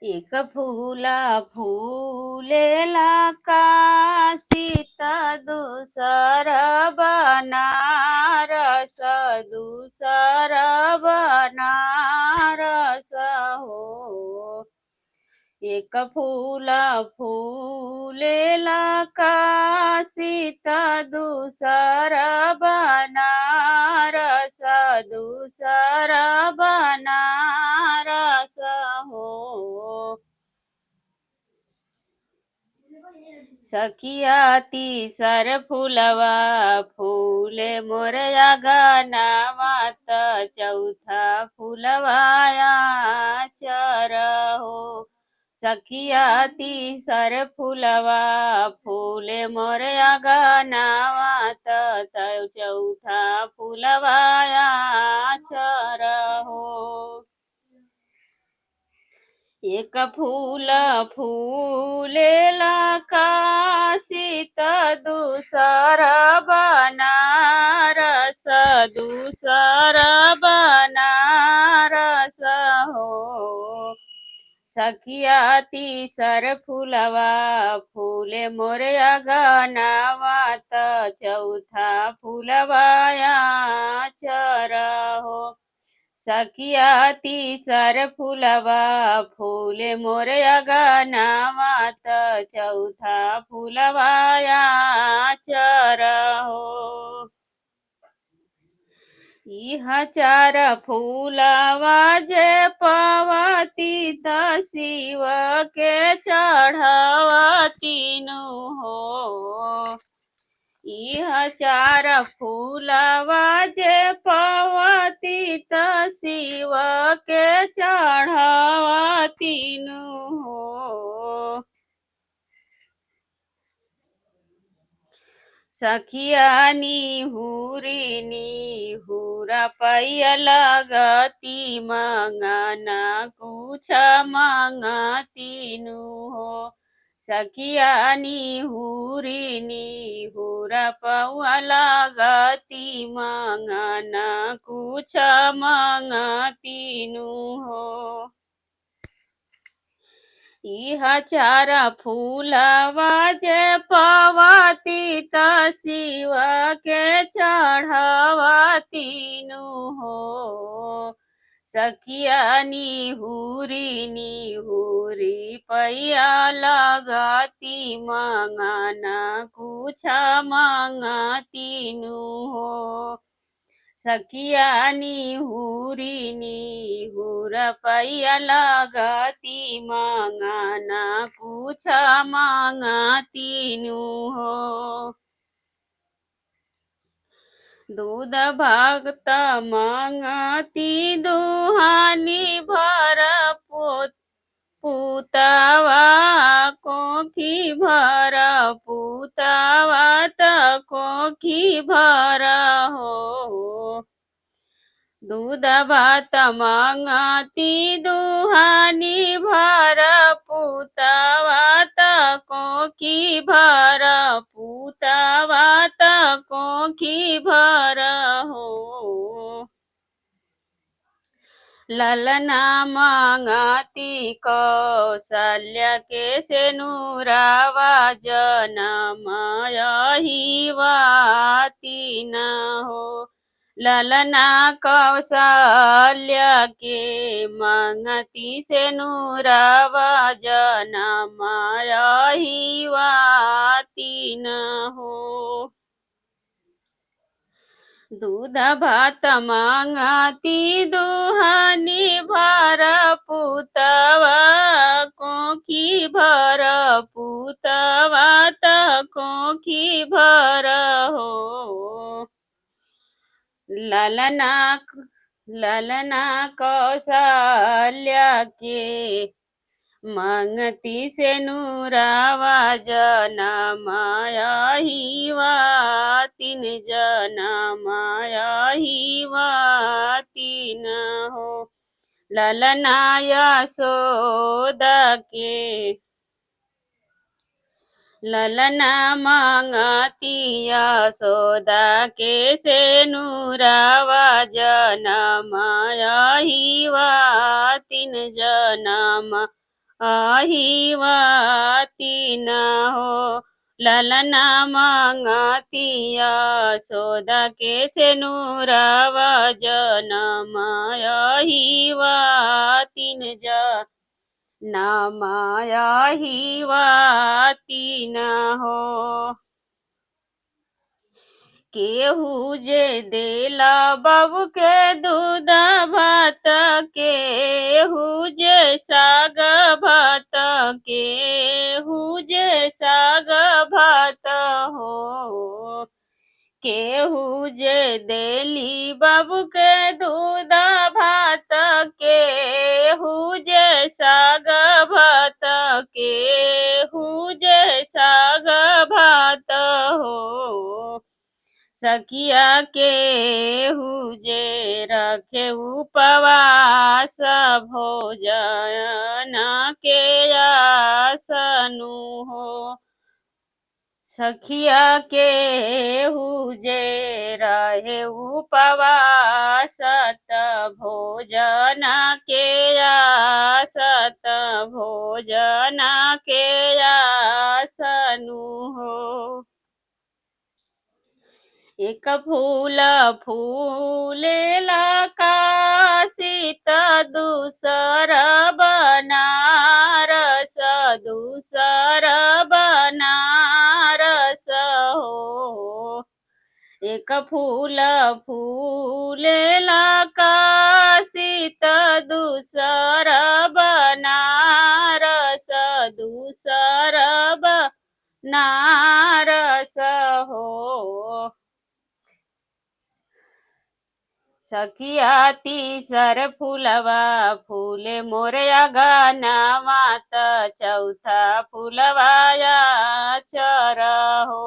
एक फूला फूलेला का सीता दूसर बनारस दूसर बनारस हो। एक फूला फूलेला का सीता दूसर बनारस दूसर बनारस हो। सखिया तीसर फुलवा फूले मोरया गानावा त चौथा फुलवाया चर हो। सखिया तीसर फुलवा फूले मोरया गानावा त चौथा फुलवाया चर हो। एक फूल फूलेला का सीता दूसर बनारस दूसर बनारस हो। सखिया तीसर फुलवा फूले मोरया गानावा त चौथा फुलवाया चर हो। सखिया तीसर फुलवा फूले मोरया गानावा त चौथा फुलवाया चर हो। इह चार फूलवा जे पवती त शिव के चढ़वतीनु हो। इह चार फूलवा जे पवती त शिव के चढ़वतीनु हो। सखिया निहुरा पैया लगती मंगना कुछ मंगतीनु हो। सखिया निहुरा पौआ लगती मंगना कुछ मंगतीनु हो। इह चार फूलवा जे पवती त शिव के चढ़वतीनु हो। सखिया निहुरी पैया लगती मंगना कुछ मंगतीनु हो। सखिया निहुरा पैया लगती मंगना कुछ मंगतीनु हो। दूध भक्त मंगती दुहानी भर पुतवा कोखी भर पुतवा त कोखी भर हो। दूध भात मंगती दुहानी भर पुतवा त कोखी भर पुतवा त कोखी भर हो। ललना मंगती कौशल्या के सेनुरावा जनमयहिवाती न हो। ललना कौशल्या के मंगती सेनुरावा जनमयहिवाती न हो। दूध भात मंगती दुहानी भर पुतवा कोखी भर पुतवा त कोखी भर हो। ललना कौशल्या के मंगती सेनुरावा जनमयहिवाती जनमयहिवाती न हो। ललना यशोदा के ललना मंगती यशोदा के सेनुरावा जनमयहिवाती जनम अहिवाती न हो। ललना मांगतिया सोदा के से नूरावा जनम अहिवाती न जा नामाया हिवाती न हो। केहू जे देला बाबू के दूध भात केहू जे साग भात केहू जे साग भात हो। केहू जे देली बाबू के दूध भात केहू जे साग भात केहू जे साग भात हो। सखिया केहू जे रखे उपवास भोजन के आसनु हो। सखिया केहू जे रहे उपवास त भोजन के आसत भोजन के आसनु हो। एक फूल फूलेला कासित दूसर बनारस दूसर बनारस हो। एक फूल फूलेला कासित दूसर बनारस दूसर बनारस हो। सखिया तीसर फूलवा फूले मोरया गानवा त चौथा फूलवाया चर हो।